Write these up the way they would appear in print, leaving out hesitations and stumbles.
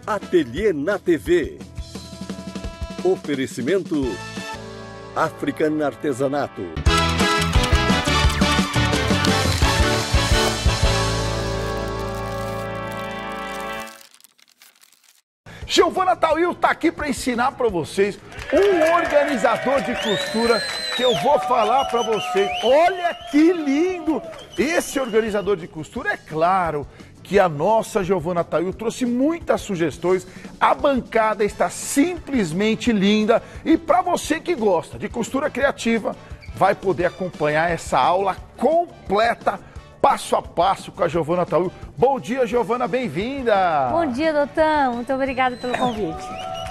Ateliê na TV. Oferecimento African Artesanato. Giovana Tawil está aqui para ensinar para vocês um organizador de costura que eu vou falar para vocês. Olha que lindo! Esse organizador de costura, é claro que a nossa Giovana Tawil trouxe muitas sugestões. A bancada está simplesmente linda e para você que gosta de costura criativa, vai poder acompanhar essa aula completa, passo a passo com a Giovana Tawil. Bom dia, Giovana, bem-vinda! Bom dia, Doutor, muito obrigada pelo convite.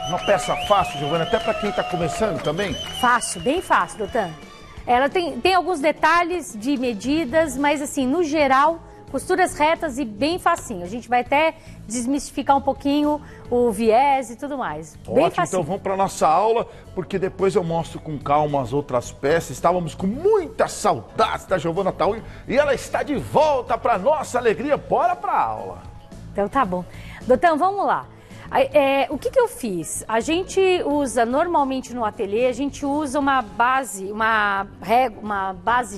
Uma peça fácil, Giovana, até para quem está começando também? Fácil, bem fácil, Doutor. Ela tem alguns detalhes de medidas, mas assim, no geral, costuras retas e bem facinho. A gente vai até desmistificar um pouquinho o viés e tudo mais. Bem Ótimo, facinho. então vamos para nossa aula, porque depois eu mostro com calma as outras peças. Estávamos com muita saudade da Giovana Tawil e ela está de volta para nossa alegria. Bora para a aula. Então tá bom. Doutor, vamos lá. O que eu fiz? A gente usa, normalmente no ateliê, a gente usa uma base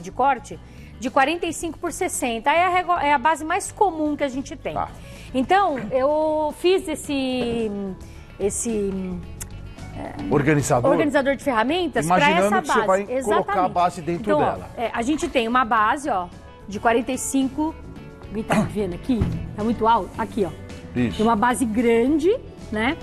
de corte de 45 por 60. É a base mais comum que a gente tem. Tá. Então, eu fiz esse organizador de ferramentas para essa base. Imaginando que você vai colocar a base dentro dela. A gente tem uma base, ó, de 45... Tá vendo aqui? Tá muito alto? Aqui, ó. Isso. Tem uma base grande, né?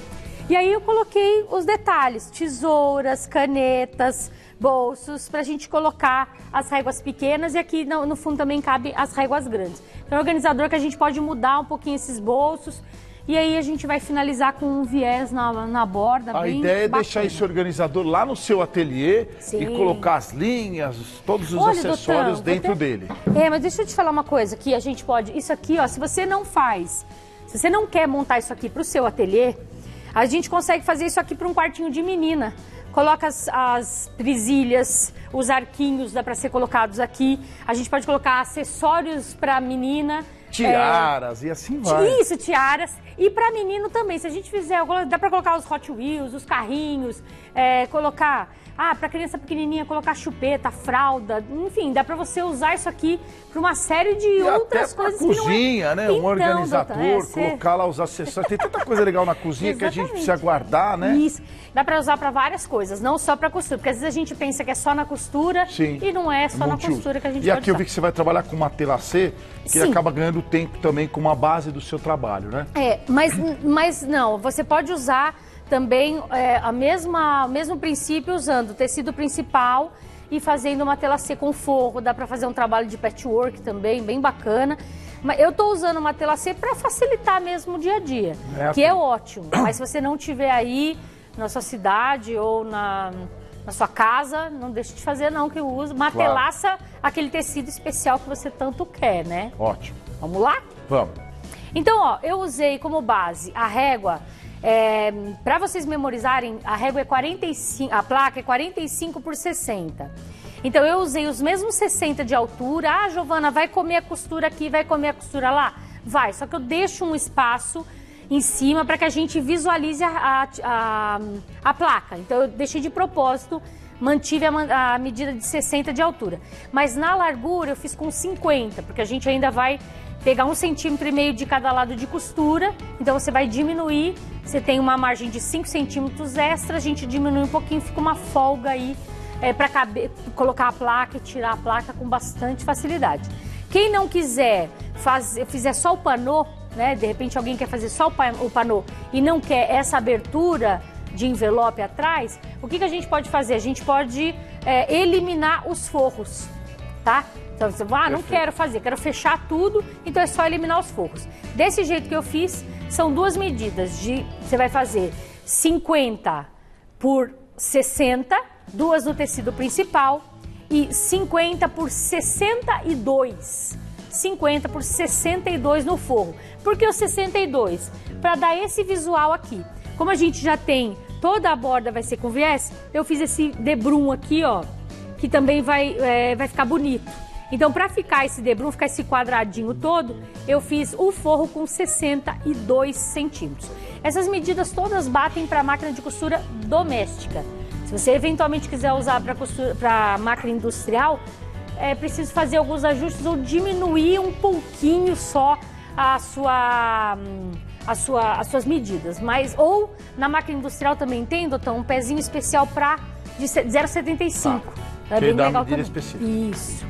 E aí eu coloquei os detalhes, tesouras, canetas, bolsos, pra gente colocar as réguas pequenas e aqui no fundo também cabe as réguas grandes. Então é um organizador que a gente pode mudar um pouquinho esses bolsos e aí a gente vai finalizar com um viés na borda. A bem ideia é bacana. deixar esse organizador lá no seu ateliê. Sim. E colocar as linhas, todos os acessórios dentro dele. Mas deixa eu te falar uma coisa que a gente pode... Isso aqui, ó, se você não quer montar isso aqui pro seu ateliê, a gente consegue fazer isso aqui para um quartinho de menina. Coloca as presilhas, os arquinhos, dá para ser colocados aqui. A gente pode colocar acessórios para menina. Tiaras e assim vai. Isso, tiaras. E para menino também. Se a gente fizer, dá para colocar os Hot Wheels, os carrinhos, colocar... para criança pequenininha, colocar chupeta, fralda, enfim, dá para você usar isso aqui para uma série de outras coisas que não é... cozinha, né? Um organizador, colocar lá os acessórios. Tem tanta coisa legal na cozinha que a gente precisa guardar, né? Isso. Dá para usar para várias coisas, não só para costura, porque às vezes a gente pensa que é só na costura. Sim. E não é só na costura que a gente pode usar. E aqui eu vi que você vai trabalhar com uma telacê, que acaba ganhando tempo também com uma base do seu trabalho, né? Mas não, você pode usar também o mesmo princípio usando o tecido principal e fazendo uma telacê com forro. Dá para fazer um trabalho de patchwork também, bem bacana. Mas eu estou usando uma telacê para facilitar mesmo o dia a dia, que é ótimo. Mas se você não tiver aí na sua cidade ou na sua casa, não deixe de fazer não, que eu uso. Uma telaça, aquele tecido especial que você tanto quer, né? Ótimo. Vamos lá? Vamos. Então, ó, eu usei como base a régua. Para vocês memorizarem, a régua é 45, a placa é 45 por 60. Então eu usei os mesmos 60 de altura. Ah, Giovana, vai comer a costura aqui, vai comer a costura lá? Vai, só que eu deixo um espaço em cima para que a gente visualize a placa. Então eu deixei de propósito, mantive a medida de 60 de altura. Mas na largura eu fiz com 50, porque a gente ainda vai pegar 1,5 centímetros de cada lado de costura, então você vai diminuir, você tem uma margem de 5 centímetros extra, a gente diminui um pouquinho, fica uma folga aí para colocar a placa e tirar a placa com bastante facilidade. Quem não quiser fizer só o panô, né, de repente alguém quer fazer só o panô e não quer essa abertura de envelope atrás, o que a gente pode fazer? A gente pode eliminar os forros, tá? Então você vai, não quero fazer, quero fechar tudo, então é só eliminar os forros. Desse jeito que eu fiz, são duas medidas você vai fazer 50 por 60, duas no tecido principal e 50 por 62. 50 por 62 no forro. Por que o 62? Para dar esse visual aqui. Como a gente já tem, toda a borda vai ser com viés, eu fiz esse debrum aqui, ó, que também vai ficar bonito. Então, para ficar esse debrum, ficar esse quadradinho todo, eu fiz o forro com 62 centímetros. Essas medidas todas batem para a máquina de costura doméstica. Se você eventualmente quiser usar para máquina industrial, é preciso fazer alguns ajustes ou diminuir um pouquinho só as suas medidas. Mas, ou na máquina industrial também tem, doutor, um pezinho especial de 0,75. É bem legal também. Específica. Isso.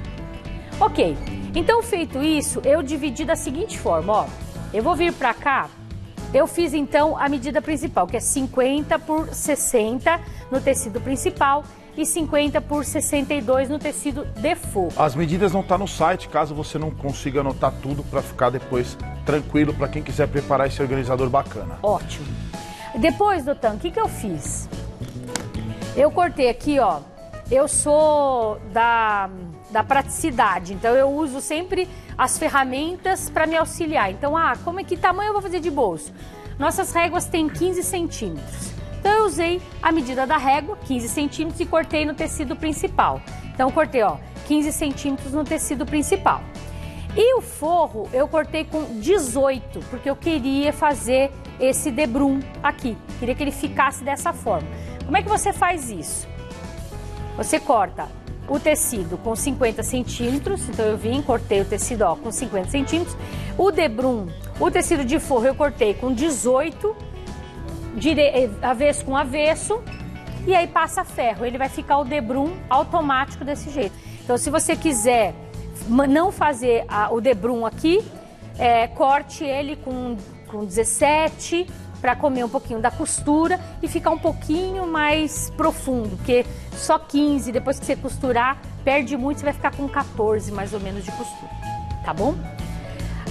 Ok, então feito isso, eu dividi da seguinte forma, ó. Eu vou vir para cá, eu fiz então a medida principal, que é 50 por 60 no tecido principal e 50 por 62 no tecido de forro. As medidas não estão no site, caso você não consiga anotar tudo para ficar depois tranquilo para quem quiser preparar esse organizador bacana. Ótimo. Depois, doutor, o que eu fiz? Eu cortei aqui, ó, eu sou da praticidade, então eu uso sempre as ferramentas para me auxiliar. Então, que tamanho eu vou fazer de bolso? Nossas réguas têm 15 centímetros. Então eu usei a medida da régua, 15 centímetros, e cortei no tecido principal. Então eu cortei, ó, 15 centímetros no tecido principal. E o forro eu cortei com 18, porque eu queria fazer esse debrum aqui. Queria que ele ficasse dessa forma. Como é que você faz isso? Você corta o tecido com 50 centímetros, então eu cortei o tecido, ó, com 50 centímetros. O debrum, o tecido de forro eu cortei com 18, avesso com avesso, e aí passa ferro. Ele vai ficar o debrum automático desse jeito. Então, se você quiser não fazer o debrum aqui, corte ele com 17 para comer um pouquinho da costura e ficar um pouquinho mais profundo, porque só 15, depois que você costurar, perde muito, você vai ficar com 14 mais ou menos de costura, tá bom?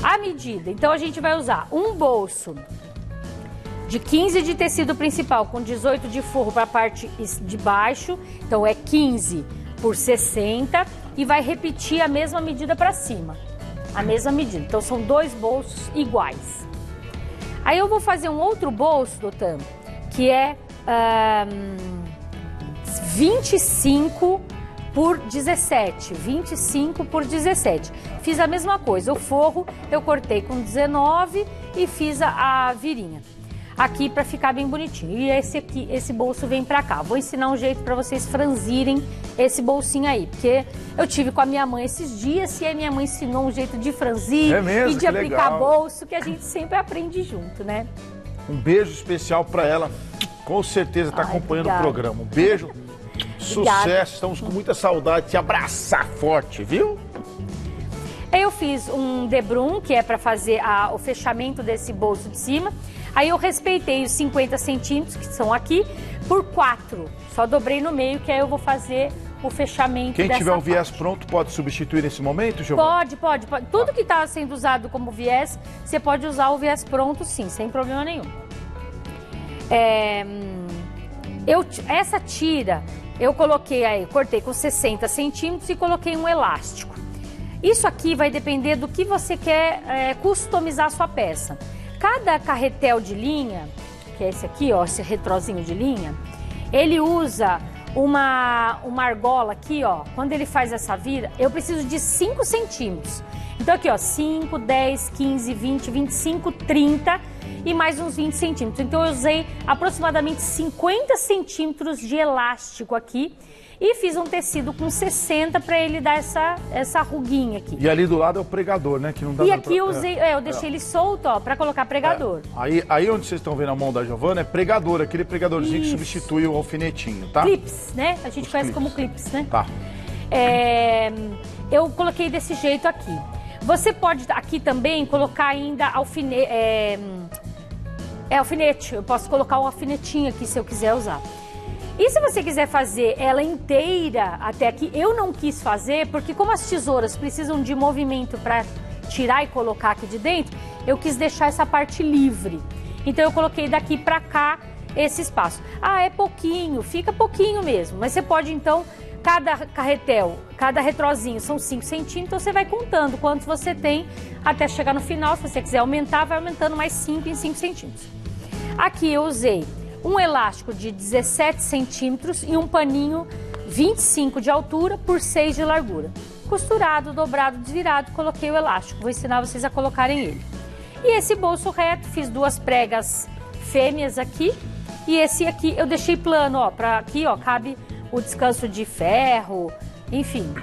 A medida, então a gente vai usar um bolso de 15 de tecido principal com 18 de forro para a parte de baixo, então é 15 por 60 e vai repetir a mesma medida para cima, a mesma medida, então são dois bolsos iguais. Aí eu vou fazer um outro bolso, doutor, que é 25 por 17, 25 por 17. Fiz a mesma coisa, o forro eu cortei com 19 e fiz a virinha aqui para ficar bem bonitinho. E esse bolso vem para cá. Vou ensinar um jeito para vocês franzirem esse bolsinho aí, porque eu tive com a minha mãe esses dias e a minha mãe ensinou um jeito de franzir e de aplicar bolso, que a gente sempre aprende junto, né? Um beijo especial para ela, com certeza está acompanhando o programa. Um beijo, sucesso, estamos com muita saudade de te abraçar forte, viu? Eu fiz um debrum, que é para fazer o fechamento desse bolso de cima. Aí eu respeitei os 50 centímetros, que são aqui, por 4. Só dobrei no meio, que aí eu vou fazer o fechamento dessa parte. Quem tiver o viés pronto pode substituir nesse momento, Giovana? Pode. Tudo que está sendo usado como viés, você pode usar o viés pronto sim, sem problema nenhum. Essa tira, eu coloquei aí, cortei com 60 centímetros e coloquei um elástico. Isso aqui vai depender do que você quer customizar a sua peça. Cada carretel de linha, que é esse aqui, ó, esse retrozinho de linha, ele usa uma argola aqui, ó. Quando ele faz essa vira, eu preciso de 5 centímetros. Então aqui, ó, 5, 10, 15, 20, 25, 30 e mais uns 20 centímetros. Então eu usei aproximadamente 50 centímetros de elástico aqui e fiz um tecido com 60 para ele dar essa ruguinha aqui. E ali do lado é o pregador, né? Que não dá. E aqui eu usei, eu deixei ele solto, ó, para colocar pregador. Aí onde vocês estão vendo a mão da Giovana é pregador, aquele pregadorzinho que substitui o alfinetinho, tá? Clips, né? A gente conhece como clips, né? Tá. Eu coloquei desse jeito aqui. Você pode aqui também colocar ainda alfinete. Eu posso colocar um alfinetinho aqui se eu quiser usar. E se você quiser fazer ela inteira até aqui, eu não quis fazer, porque como as tesouras precisam de movimento para tirar e colocar aqui de dentro, eu quis deixar essa parte livre. Então eu coloquei daqui para cá esse espaço. É pouquinho, fica pouquinho mesmo, mas você pode então, cada carretel, cada retrozinho são 5 centímetros, então você vai contando quantos você tem até chegar no final. Se você quiser aumentar, vai aumentando mais 5 em 5 centímetros. Aqui eu usei um elástico de 17 centímetros e um paninho 25 de altura por 6 de largura. Costurado, dobrado, desvirado, coloquei o elástico. Vou ensinar vocês a colocarem ele. E esse bolso reto, fiz 2 pregas fêmeas aqui. E esse aqui eu deixei plano, ó, pra aqui, ó, cabe o descanso de ferro, enfim.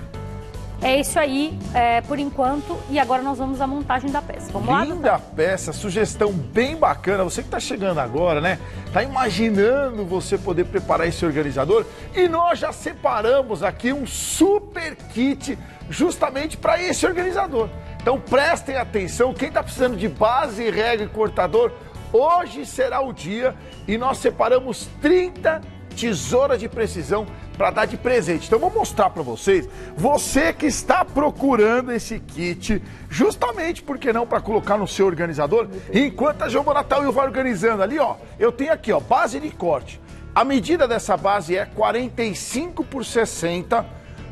É isso aí, por enquanto, e agora nós vamos à montagem da peça. Vamos lá, Linda peça, sugestão bem bacana. Você que está chegando agora, né? Tá imaginando você poder preparar esse organizador? E nós já separamos aqui um super kit justamente para esse organizador. Então prestem atenção, quem está precisando de base, régua e cortador, hoje será o dia e nós separamos 30 tesouras de precisão para dar de presente. Então vou mostrar para vocês, você que está procurando esse kit, justamente, por que não, para colocar no seu organizador, enquanto a Giovana Tauil vai organizando ali, ó, eu tenho aqui, ó, base de corte. A medida dessa base é 45 por 60,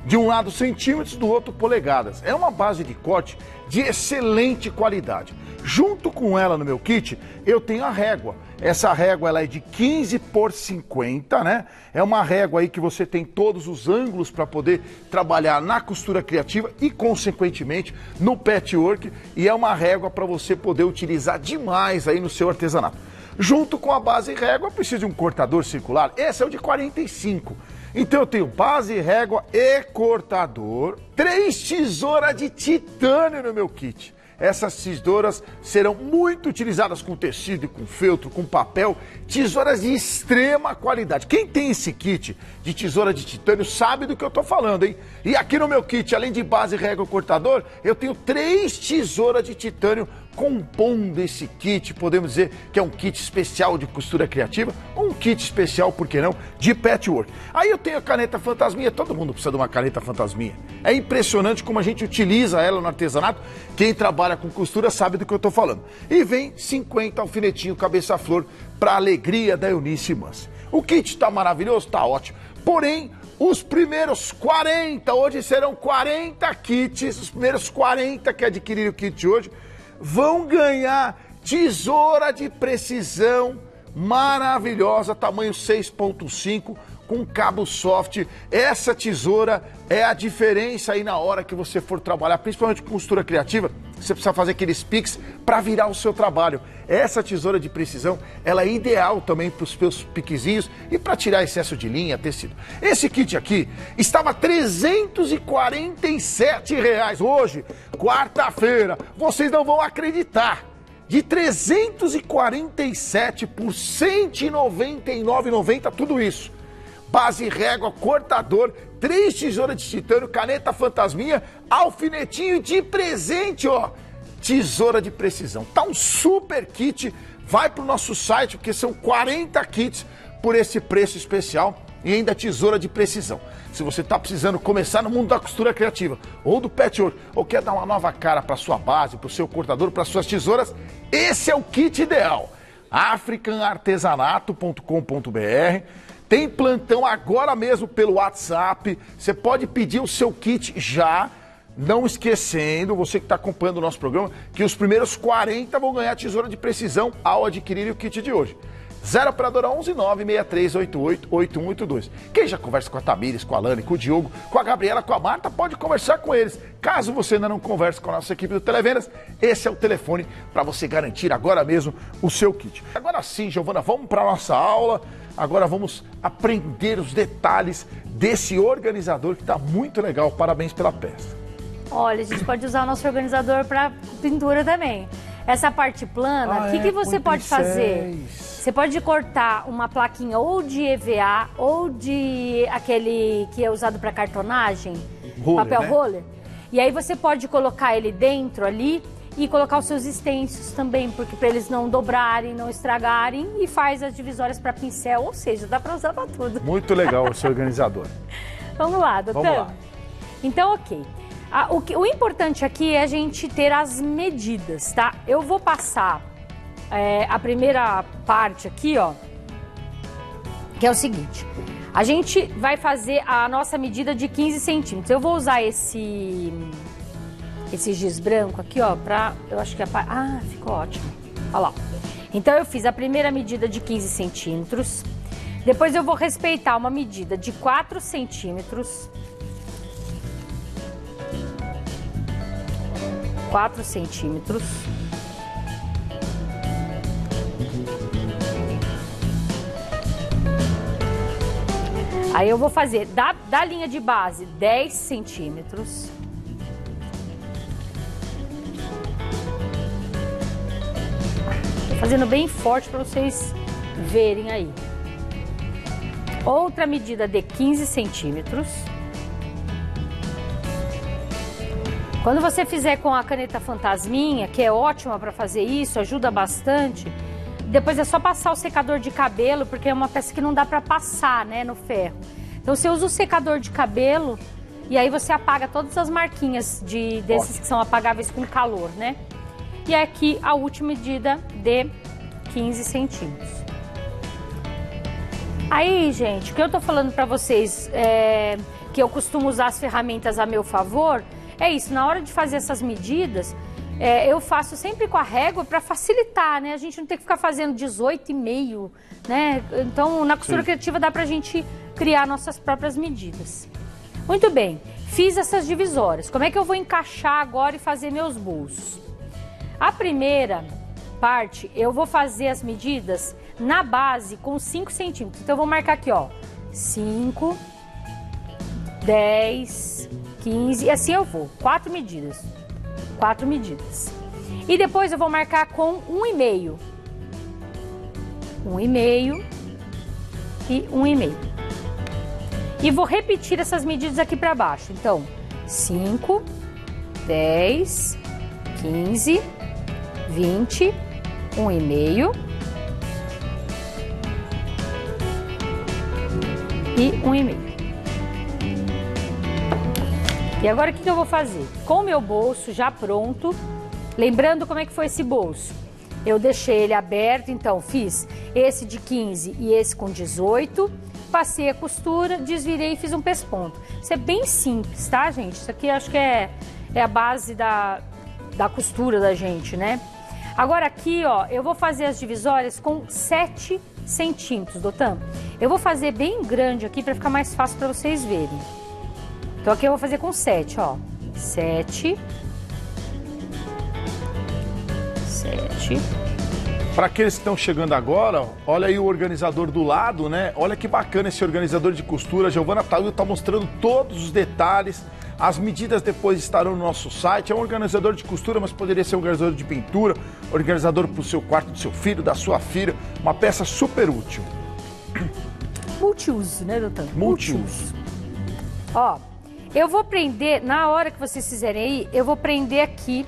de um lado centímetros, do outro polegadas. É uma base de corte de excelente qualidade. Junto com ela no meu kit, eu tenho a régua. Essa régua ela é de 15 por 50, né? É uma régua aí que você tem todos os ângulos para poder trabalhar na costura criativa e, consequentemente, no patchwork. E é uma régua para você poder utilizar demais aí no seu artesanato. Junto com a base régua, eu preciso de um cortador circular. Esse é o de 45. Então eu tenho base, régua e cortador. 3 tesouras de titânio no meu kit. Essas tesouras serão muito utilizadas com tecido e com feltro, com papel, tesouras de extrema qualidade. Quem tem esse kit de tesoura de titânio sabe do que eu tô falando, hein? E aqui no meu kit, além de base, régua e cortador, eu tenho 3 tesouras de titânio compondo esse kit. Podemos dizer que é um kit especial de costura criativa, ou um kit especial, por que não, de patchwork. Aí eu tenho a caneta fantasminha, todo mundo precisa de uma caneta fantasminha. É impressionante como a gente utiliza ela no artesanato. Quem trabalha com costura sabe do que eu tô falando. E vem 50 alfinetinhos cabeça-flor para alegria da Eunice Mans. O kit tá maravilhoso? Tá ótimo. Porém, os primeiros 40, hoje serão 40 kits, os primeiros 40 que adquirirem o kit hoje, vão ganhar tesoura de precisão maravilhosa, tamanho 6.5, com cabo soft. Essa tesoura é a diferença aí na hora que você for trabalhar, principalmente com costura criativa. Você precisa fazer aqueles piques para virar o seu trabalho. Essa tesoura de precisão, ela é ideal também para os seus piquezinhos e para tirar excesso de linha, tecido. Esse kit aqui estava R$ 347 hoje, quarta-feira. Vocês não vão acreditar. De 347 por R$ 199,90, tudo isso. Base, régua, cortador, 3 tesouras de titânio, caneta fantasminha, alfinetinho de presente, ó. Tesoura de precisão. Tá um super kit. Vai pro nosso site, porque são 40 kits por esse preço especial e ainda tesoura de precisão. Se você tá precisando começar no mundo da costura criativa ou do patchwork, ou quer dar uma nova cara para sua base, para o seu cortador, para suas tesouras, esse é o kit ideal. africanartesanato.com.br. Tem plantão agora mesmo pelo WhatsApp. Você pode pedir o seu kit já. Não esquecendo, você que está acompanhando o nosso programa, que os primeiros 40 vão ganhar tesoura de precisão ao adquirir o kit de hoje. 0 operadora 11 96388 8182. Quem já conversa com a Tamires, com a Lani, com o Diogo, com a Gabriela, com a Marta, pode conversar com eles. Caso você ainda não converse com a nossa equipe do Televendas, esse é o telefone para você garantir agora mesmo o seu kit. Agora sim, Giovana, vamos para a nossa aula. Agora vamos aprender os detalhes desse organizador que está muito legal. Parabéns pela peça. Olha, a gente pode usar o nosso organizador para pintura também. Essa parte plana, o que você pode fazer? Você pode cortar uma plaquinha ou de EVA ou de aquele que é usado para cartonagem, roller, papel, né? Roller. E aí você pode colocar ele dentro ali e colocar os seus extensos também, porque para eles não dobrarem, não estragarem, e faz as divisórias para pincel, ou seja, dá para usar para tudo. Muito legal o seu organizador. Vamos lá, doutor. Vamos lá. Então, ok. O importante aqui é a gente ter as medidas, tá? Eu vou passar a primeira parte aqui, ó, que é o seguinte. A gente vai fazer a nossa medida de 15 centímetros. Eu vou usar esse giz branco aqui, ó, eu acho que ficou ótimo. Olha lá. Então, eu fiz a primeira medida de 15 centímetros. Depois, eu vou respeitar uma medida de 4 centímetros. 4 centímetros. Aí eu vou fazer da linha de base 10 centímetros. Tô fazendo bem forte para vocês verem aí. Outra medida de 15 centímetros. Quando você fizer com a caneta fantasminha, que é ótima para fazer isso, ajuda bastante, depois é só passar o secador de cabelo, porque é uma peça que não dá para passar, né, no ferro. Então você usa o secador de cabelo e aí você apaga todas as marquinhas desses que são apagáveis com calor, né? E aqui a última medida de 15 centímetros. Aí, gente, o que eu tô falando para vocês que eu costumo usar as ferramentas a meu favor, é isso, na hora de fazer essas medidas, eu faço sempre com a régua para facilitar, né? A gente não tem que ficar fazendo 18,5, né? Então, na costura criativa dá pra gente criar nossas próprias medidas. Muito bem, fiz essas divisórias. Como é que eu vou encaixar agora e fazer meus bolsos? A primeira parte, eu vou fazer as medidas na base com 5 centímetros. Então, eu vou marcar aqui, ó, 5, 10... 15, e assim eu vou, 4 medidas. E depois eu vou marcar com 1,5. 1,5 e 1,5. E vou repetir essas medidas aqui para baixo. Então, 5, 10, 15, 20, 1,5 e 1,5. E agora o que eu vou fazer? Com o meu bolso já pronto, lembrando como é que foi esse bolso. Eu deixei ele aberto, então fiz esse de 15 e esse com 18, passei a costura, desvirei e fiz um pesponto. Isso é bem simples, tá, gente? Isso aqui acho que é a base da costura da gente, né? Agora aqui, ó, eu vou fazer as divisórias com 7 centímetros, Dotan. Eu vou fazer bem grande aqui para ficar mais fácil para vocês verem. Então aqui eu vou fazer com 7, ó. 7. Para aqueles que estão chegando agora, ó, olha aí o organizador do lado, né? Olha que bacana esse organizador de costura. A Giovana Tauil está mostrando todos os detalhes. As medidas depois estarão no nosso site. É um organizador de costura, mas poderia ser um organizador de pintura, organizador para o seu quarto do seu filho, da sua filha. Uma peça super útil. Multiuso, né, doutor? Multiuso. Ó, eu vou prender, na hora que vocês fizerem aí, eu vou prender aqui.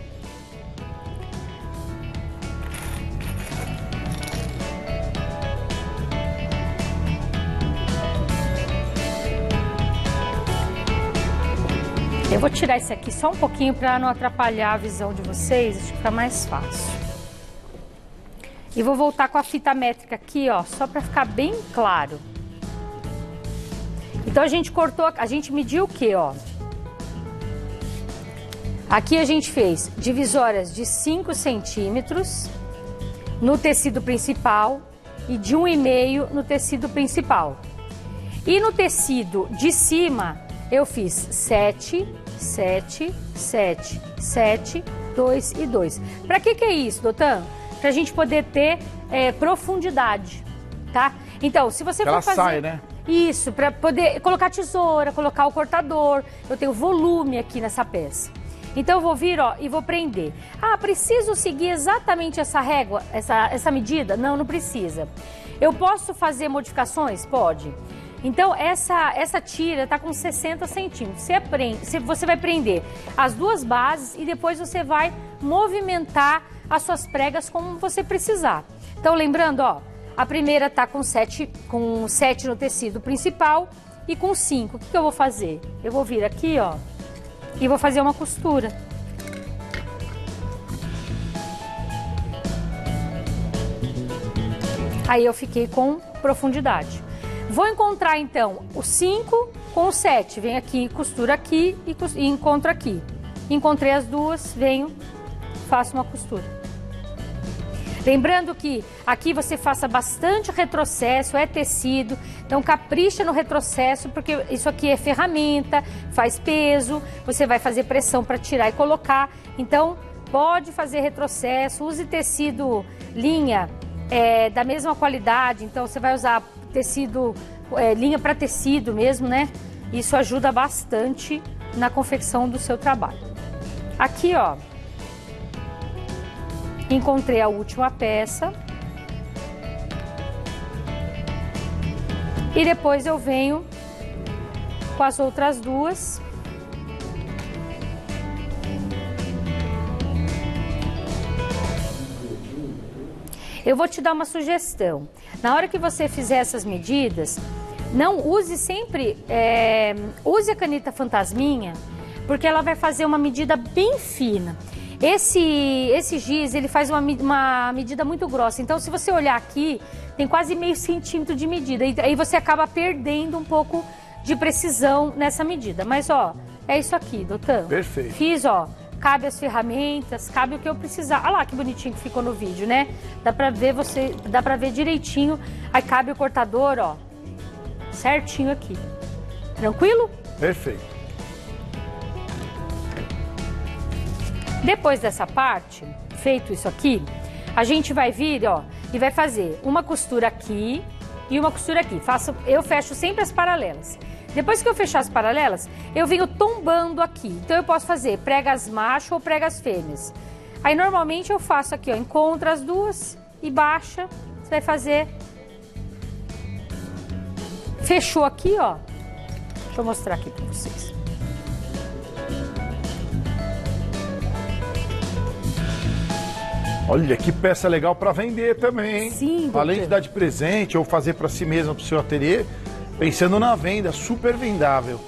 Eu vou tirar esse aqui só um pouquinho para não atrapalhar a visão de vocês, acho que fica mais fácil. E vou voltar com a fita métrica aqui, ó, só para ficar bem claro. Então a gente cortou, a gente mediu o quê, ó? Aqui a gente fez divisórias de 5 centímetros no tecido principal e de 1,5 no tecido principal. E no tecido de cima eu fiz 7, 7, 7, 7, 2 e 2. Para que é isso, Dotan? Pra gente poder ter profundidade, tá? Então, se você for fazer... sai, né? Isso, para poder colocar tesoura, colocar o cortador. Eu tenho volume aqui nessa peça. Então eu vou vir, ó, e vou prender. Ah, preciso seguir exatamente essa régua, essa medida? Não, não precisa. Eu posso fazer modificações? Pode. Então essa tira tá com 60 centímetros. Você vai prender as duas bases e depois você vai movimentar as suas pregas como você precisar. Então lembrando, ó, a primeira tá com 7 no tecido principal e com 5. O que eu vou fazer? Eu vou vir aqui, ó, e vou fazer uma costura. Aí eu fiquei com profundidade. Vou encontrar então o 5 com o 7. Venho aqui, costura aqui e encontro aqui. Encontrei as duas, venho, faço uma costura. Lembrando que aqui você faça bastante retrocesso, é tecido, então capricha no retrocesso, porque isso aqui é ferramenta, faz peso, você vai fazer pressão para tirar e colocar, então pode fazer retrocesso, use tecido linha da mesma qualidade, então você vai usar tecido linha para tecido mesmo, né? Isso ajuda bastante na confecção do seu trabalho. Aqui, ó, encontrei a última peça. E depois eu venho com as outras duas. Eu vou te dar uma sugestão. Na hora que você fizer essas medidas, não use sempre, use a caneta fantasminha, porque ela vai fazer uma medida bem fina. Esse giz, ele faz uma medida muito grossa. Então, se você olhar aqui, tem quase meio centímetro de medida. E aí você acaba perdendo um pouco de precisão nessa medida. Mas, ó, é isso aqui, doutor. Perfeito. Fiz, ó, cabe as ferramentas, cabe o que eu precisar. Olha lá que bonitinho que ficou no vídeo, né? Dá pra ver direitinho. Aí cabe o cortador, ó, certinho aqui. Tranquilo? Perfeito. Depois dessa parte, feito isso aqui, a gente vai vir, ó, e vai fazer uma costura aqui e uma costura aqui. Eu fecho sempre as paralelas. Depois que eu fechar as paralelas, eu venho tombando aqui. Então eu posso fazer pregas macho ou pregas fêmeas. Aí normalmente eu faço aqui, ó, encontro as duas e baixa. Você vai fazer... Fechou aqui, ó. Deixa eu mostrar aqui pra vocês. Olha, que peça legal para vender também, hein? Sim, doutor. Além de dar de presente ou fazer para si mesmo, para o seu ateliê, pensando na venda, super vendável.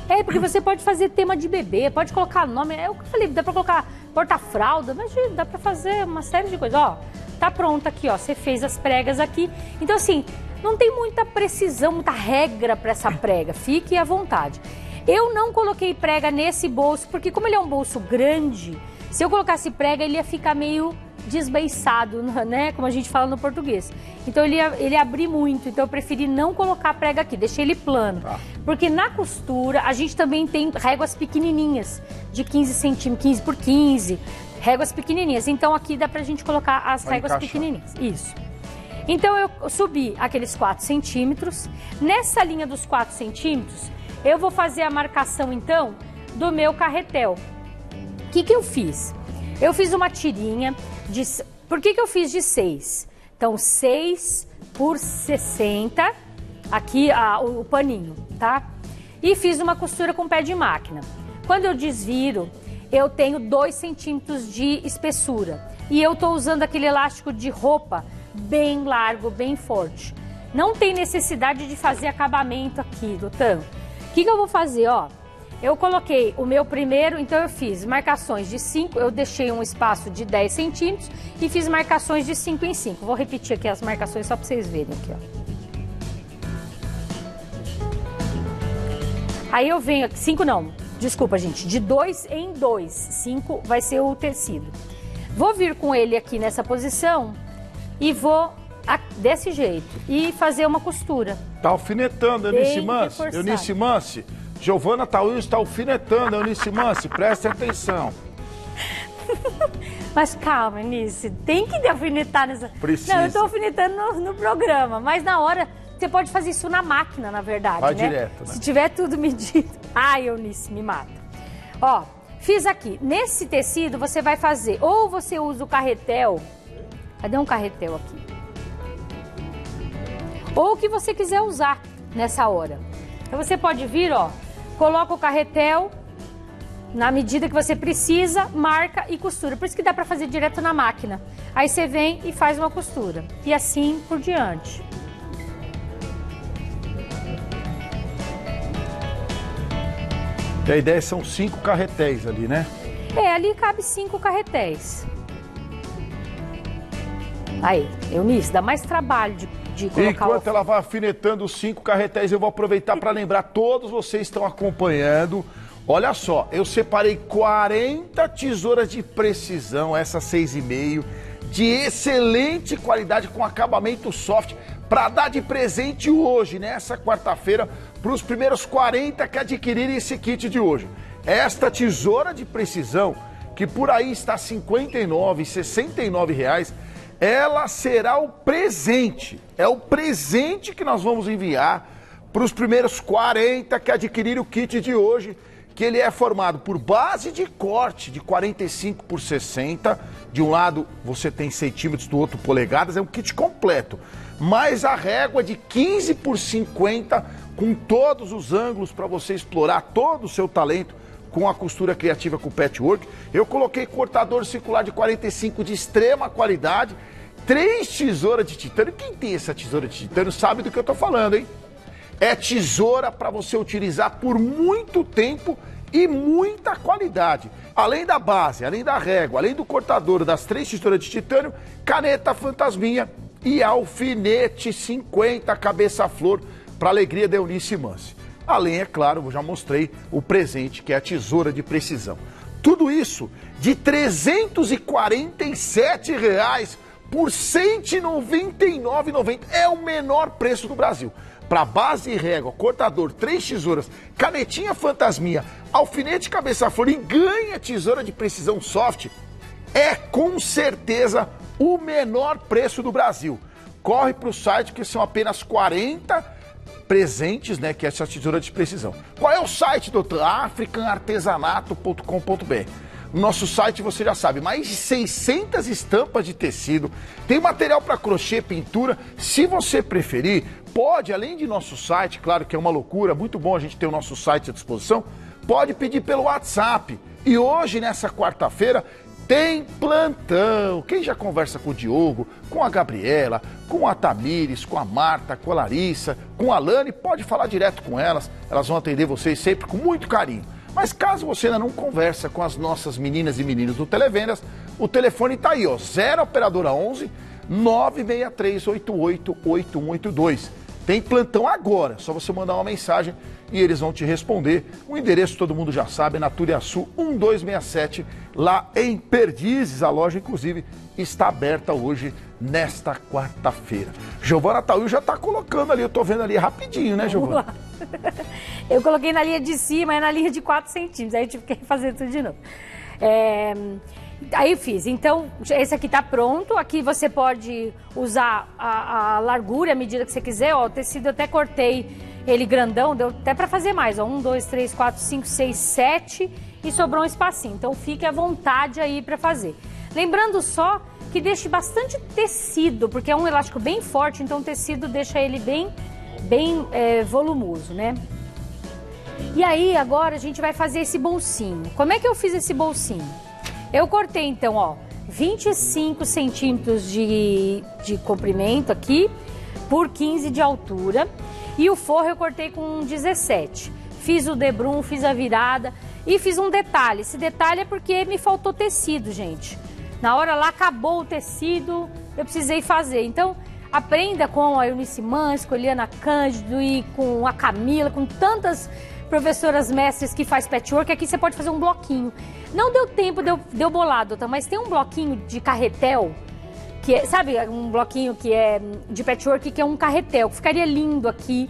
É, porque você pode fazer tema de bebê, pode colocar nome, é o que eu falei, dá pra colocar porta-fralda, mas dá pra fazer uma série de coisas. Ó, tá pronta aqui, ó, você fez as pregas aqui. Então, assim, não tem muita precisão, muita regra pra essa prega, fique à vontade. Eu não coloquei prega nesse bolso, porque como ele é um bolso grande, se eu colocasse prega, ele ia ficar meio desbeiçado, né? Como a gente fala no português. Então ele ia abrir muito, então eu preferi não colocar prega aqui, deixei ele plano. Tá. Porque na costura a gente também tem réguas pequenininhas, de 15 centímetros, 15 por 15, réguas pequenininhas. Então aqui dá pra gente colocar as réguas pequenininhas. Isso. Então eu subi aqueles 4 centímetros. Nessa linha dos 4 centímetros, eu vou fazer a marcação então do meu carretel. O que eu fiz? Eu fiz uma tirinha de... Por que eu fiz de 6? Então, 6 por 60, aqui o paninho, tá? E fiz uma costura com pé de máquina. Quando eu desviro, eu tenho 2 centímetros de espessura. E eu tô usando aquele elástico de roupa bem largo, bem forte. Não tem necessidade de fazer acabamento aqui, doutor. O que eu vou fazer, ó? Eu coloquei o meu primeiro, então eu fiz marcações de 5, eu deixei um espaço de 10 centímetros e fiz marcações de 5 em 5. Vou repetir aqui as marcações só para vocês verem aqui, ó. Aí eu venho aqui, 5 não, desculpa gente, de 2 em 2, 5 vai ser o tecido. Vou vir com ele aqui nessa posição e vou desse jeito e fazer uma costura. Tá alfinetando, Eunice Mansi. Eunice Mansi. Giovana Tauil está alfinetando, Eunice Mansi, preste atenção. Mas calma, Eunice, tem que alfinetar nessa... Precisa. Não, eu estou alfinetando no programa, mas na hora você pode fazer isso na máquina, na verdade, vai né? Direto, né? Se tiver tudo medido. Ai, Eunice, me mata. Ó, fiz aqui. Nesse tecido você vai fazer, ou você usa o carretel, cadê um carretel aqui? Ou o que você quiser usar nessa hora. Então você pode vir, ó, coloca o carretel na medida que você precisa, marca e costura. Por isso que dá pra fazer direto na máquina. Aí você vem e faz uma costura. E assim por diante. E a ideia são 5 carretéis ali, né? É, ali cabe 5 carretéis. Aí, Eunice, dá mais trabalho de colocar... Enquanto ela vai afinetando os 5 carretéis, eu vou aproveitar para lembrar, todos vocês estão acompanhando. Olha só, eu separei 40 tesouras de precisão, essas 6,5, de excelente qualidade, com acabamento soft, para dar de presente hoje, nessa quarta-feira, para os primeiros 40 que adquirirem esse kit de hoje. Esta tesoura de precisão, que por aí está R$ 59,00, R$ 69,00, ela será o presente. É o presente que nós vamos enviar para os primeiros 40 que adquiriram o kit de hoje, que ele é formado por base de corte de 45 por 60. De um lado você tem centímetros, do outro polegadas, é um kit completo. Mais a régua de 15 por 50, com todos os ângulos para você explorar todo o seu talento com a costura criativa com patchwork. Eu coloquei cortador circular de 45 de extrema qualidade, 3 tesouras de titânio. Quem tem essa tesoura de titânio sabe do que eu tô falando, hein? É tesoura para você utilizar por muito tempo e muita qualidade. Além da base, além da régua, além do cortador, das 3 tesouras de titânio, caneta fantasminha e alfinete 50 cabeça-flor para alegria da Eunice Mance. Além, é claro, eu já mostrei o presente, que é a tesoura de precisão. Tudo isso de R$ 347 por R$ 199,90. É o menor preço do Brasil. Para base e régua, cortador, 3 tesouras, canetinha fantasminha, alfinete cabeça-flor e ganha tesoura de precisão soft, é com certeza o menor preço do Brasil. Corre para o site, que são apenas 40 presentes, né, que é essa tesoura de precisão. Qual é o site, doutor? africanartesanato.com.br. No nosso site, você já sabe, mais de 600 estampas de tecido, tem material para crochê, pintura. Se você preferir, pode, além de nosso site, claro que é uma loucura, muito bom a gente ter o nosso site à disposição, pode pedir pelo WhatsApp. E hoje, nessa quarta-feira, tem plantão. Quem já conversa com o Diogo, com a Gabriela, com a Tamires, com a Marta, com a Larissa, com a Lani, pode falar direto com elas. Elas vão atender vocês sempre com muito carinho. Mas caso você ainda não conversa com as nossas meninas e meninos do Televendas, o telefone tá aí, ó, 0 operadora 11 963888182. Tem plantão agora, só você mandar uma mensagem e eles vão te responder. O endereço todo mundo já sabe, é na Turiaçu 1267, lá em Perdizes. A loja, inclusive, está aberta hoje, nesta quarta-feira. Giovana Tauil já está colocando ali, eu tô vendo ali rapidinho, né, Giovana? Eu coloquei na linha de cima, é na linha de 4 centímetros, aí eu tive que fazer tudo de novo. Aí eu fiz, então esse aqui tá pronto, aqui você pode usar a largura, a medida que você quiser, ó, o tecido eu até cortei ele grandão, deu até pra fazer mais, ó, 1, 2, 3, 4, 5, 6, 7 e sobrou um espacinho, então fique à vontade aí pra fazer. Lembrando só que deixe bastante tecido, porque é um elástico bem forte, então o tecido deixa ele bem volumoso, né? E aí agora a gente vai fazer esse bolsinho. Como é que eu fiz esse bolsinho? Eu cortei então, ó, 25 centímetros de comprimento aqui, por 15 de altura. E o forro eu cortei com 17. Fiz o debrum, fiz a virada e fiz um detalhe. Esse detalhe é porque me faltou tecido, gente. Na hora lá acabou o tecido, eu precisei fazer. Então, aprenda com a Eunice Mance, com a Eliana Cândido e com a Camila, com tantas professoras mestres que faz patchwork. Aqui você pode fazer um bloquinho. Não deu tempo, deu bolado, tá? Mas tem um bloquinho de carretel, que é, sabe, um bloquinho que é de patchwork, que é um carretel, que ficaria lindo aqui,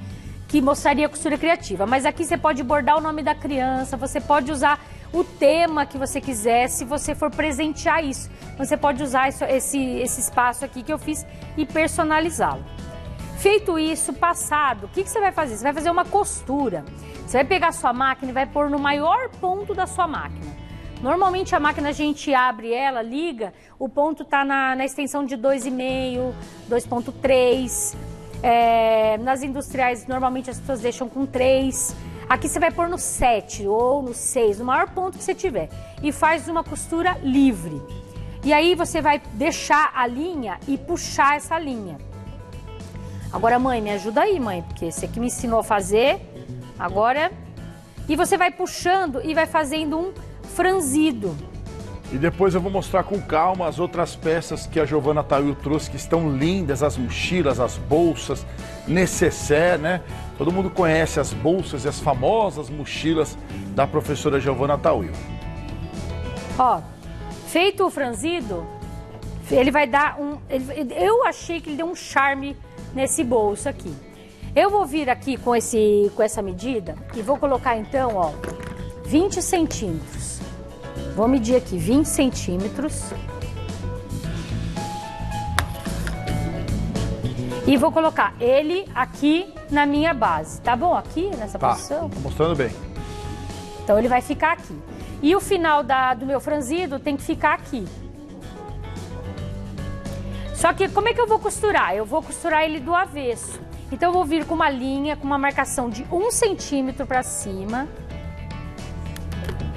que mostraria a costura criativa. Mas aqui você pode bordar o nome da criança, você pode usar o tema que você quiser, se você for presentear isso. Você pode usar esse espaço aqui que eu fiz e personalizá-lo. Feito isso, passado, o que você vai fazer? Você vai fazer uma costura. Você vai pegar a sua máquina e vai pôr no maior ponto da sua máquina. Normalmente a máquina a gente abre ela, liga, o ponto tá na extensão de 2,5, 2,3. Nas industriais, normalmente as pessoas deixam com 3. Aqui você vai pôr no 7 ou no 6, no maior ponto que você tiver. E faz uma costura livre. E aí você vai deixar a linha e puxar essa linha. Agora, mãe, me ajuda aí, mãe, porque você que me ensinou a fazer, agora... E você vai puxando e vai fazendo um franzido. E depois eu vou mostrar com calma as outras peças que a Giovana Tauil trouxe, que estão lindas, as mochilas, as bolsas, necessaire, né? Todo mundo conhece as bolsas e as famosas mochilas da professora Giovana Tauil. Ó, feito o franzido, ele vai dar eu achei que ele deu um charme nesse bolso aqui. Eu vou vir aqui com essa medida e vou colocar então, ó, 20 centímetros. Vou medir aqui 20 centímetros. E vou colocar ele aqui na minha base. Tá bom? Aqui, nessa posição? Tá mostrando bem. Então ele vai ficar aqui. E o final do meu franzido tem que ficar aqui. Só que como é que eu vou costurar? Eu vou costurar ele do avesso. Então eu vou vir com uma linha, com uma marcação de 1 centímetro para cima.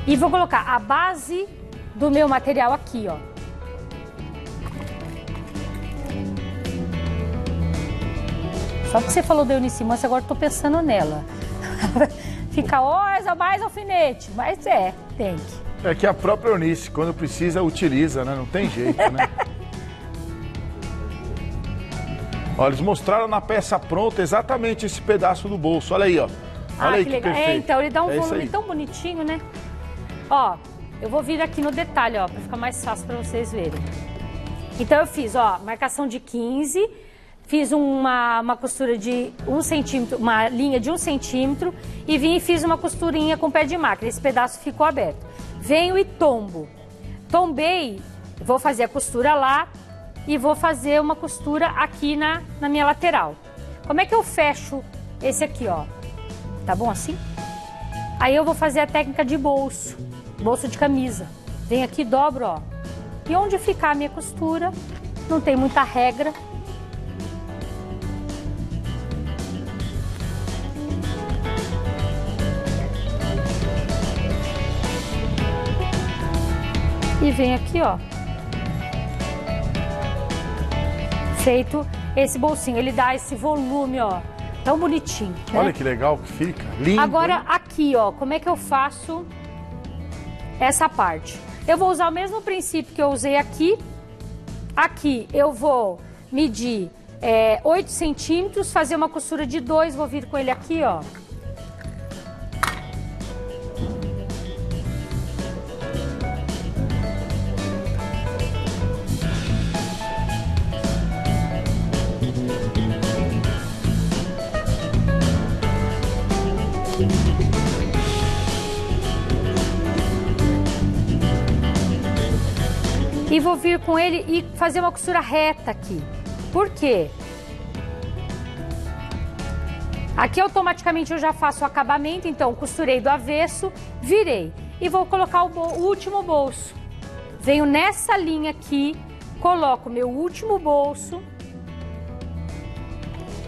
E vou colocar a base do meu material aqui, ó. Só que você falou da Eunice Manso, agora eu tô pensando nela. Fica, mais alfinete. Mas tem que. É que a própria Eunice, quando precisa, utiliza, né? Não tem jeito, né? Olha, eles mostraram na peça pronta exatamente esse pedaço do bolso. Olha aí, ó. Olha aí que legal. perfeito. Então, ele dá um volume tão bonitinho, né? Ó, eu vou vir aqui no detalhe, ó, pra ficar mais fácil pra vocês verem. Então, eu fiz, ó, marcação de 15, fiz uma costura de 1 centímetro, uma linha de 1 centímetro e vim e fiz uma costurinha com pé de máquina. Esse pedaço ficou aberto. Venho e tombo. Tombei, vou fazer a costura lá e vou fazer uma costura aqui na minha lateral. Como é que eu fecho esse aqui, ó? Tá bom assim? Aí eu vou fazer a técnica de bolso de camisa. Venho aqui, dobro, ó. E onde ficar a minha costura, não tem muita regra. E vem aqui, ó. Feito esse bolsinho. Ele dá esse volume, ó. Tão bonitinho. Né? Olha que legal que fica. Lindo. Agora, hein? aqui, ó. Como é que eu faço essa parte? Eu vou usar o mesmo princípio que eu usei aqui. Aqui eu vou medir 8 centímetros, fazer uma costura de 2. Vou vir com ele aqui, ó. E vou vir com ele e fazer uma costura reta aqui. Por quê? Aqui automaticamente eu já faço o acabamento, então costurei do avesso, virei. E vou colocar o último bolso. Venho nessa linha aqui, coloco meu último bolso.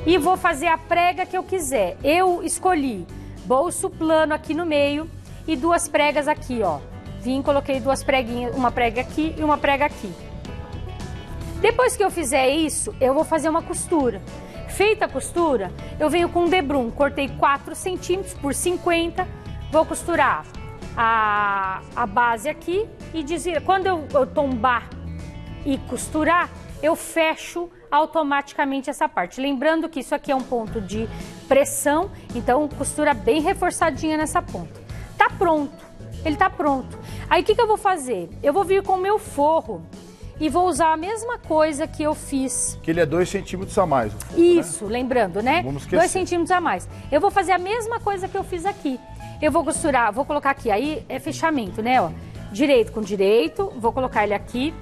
E vou fazer a prega que eu quiser. Eu escolhi bolso plano aqui no meio e 2 pregas aqui, ó. Vim, coloquei 2 preguinhas, uma prega aqui e uma prega aqui. Depois que eu fizer isso, eu vou fazer uma costura. Feita a costura, eu venho com um debrum, cortei 4 centímetros por 50, vou costurar a base aqui e desvirar. Quando eu tombar e costurar, eu fecho automaticamente essa parte. Lembrando que isso aqui é um ponto de pressão, então costura bem reforçadinha nessa ponta. Tá pronto. Ele tá pronto. Aí o que eu vou fazer? Eu vou vir com o meu forro e vou usar a mesma coisa que eu fiz. Que ele é 2 centímetros a mais. O forro, isso, né? Lembrando, né? Vamos esquecer. 2 centímetros a mais. Eu vou fazer a mesma coisa que eu fiz aqui. Eu vou costurar, vou colocar aqui, aí é fechamento, né? Ó, direito com direito, vou colocar ele aqui.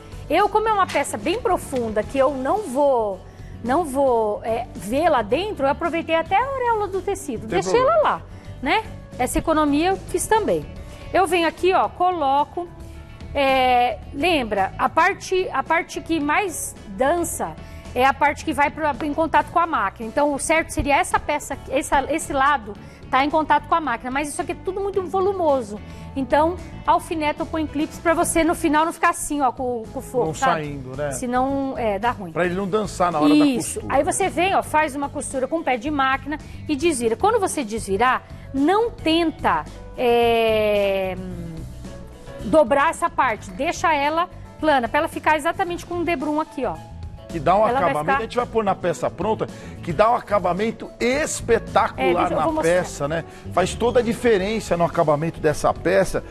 Como é uma peça bem profunda, que eu não vou ver lá dentro, eu aproveitei até a auréola do tecido. Deixei ela lá, né? Essa economia eu fiz também. Eu venho aqui, ó, coloco, lembra, a parte que mais dança é a parte que vai em contato com a máquina. Então, o certo seria essa peça, esse lado tá em contato com a máquina, mas isso aqui é tudo muito volumoso. Então, alfineta ou põe clips pra você no final não ficar assim, ó, com o fogo, não sabe? saindo, né? Senão, dá ruim. Pra ele não dançar na hora da costura. Aí você vem, ó, faz uma costura com pé de máquina e desvira. Quando você desvirar, não tenta dobrar essa parte, deixa ela plana, pra ela ficar exatamente com um debrum aqui, ó. Que dá um acabamento, a gente vai pôr na peça pronta, que dá um acabamento espetacular na peça, né? Faz toda a diferença no acabamento dessa peça.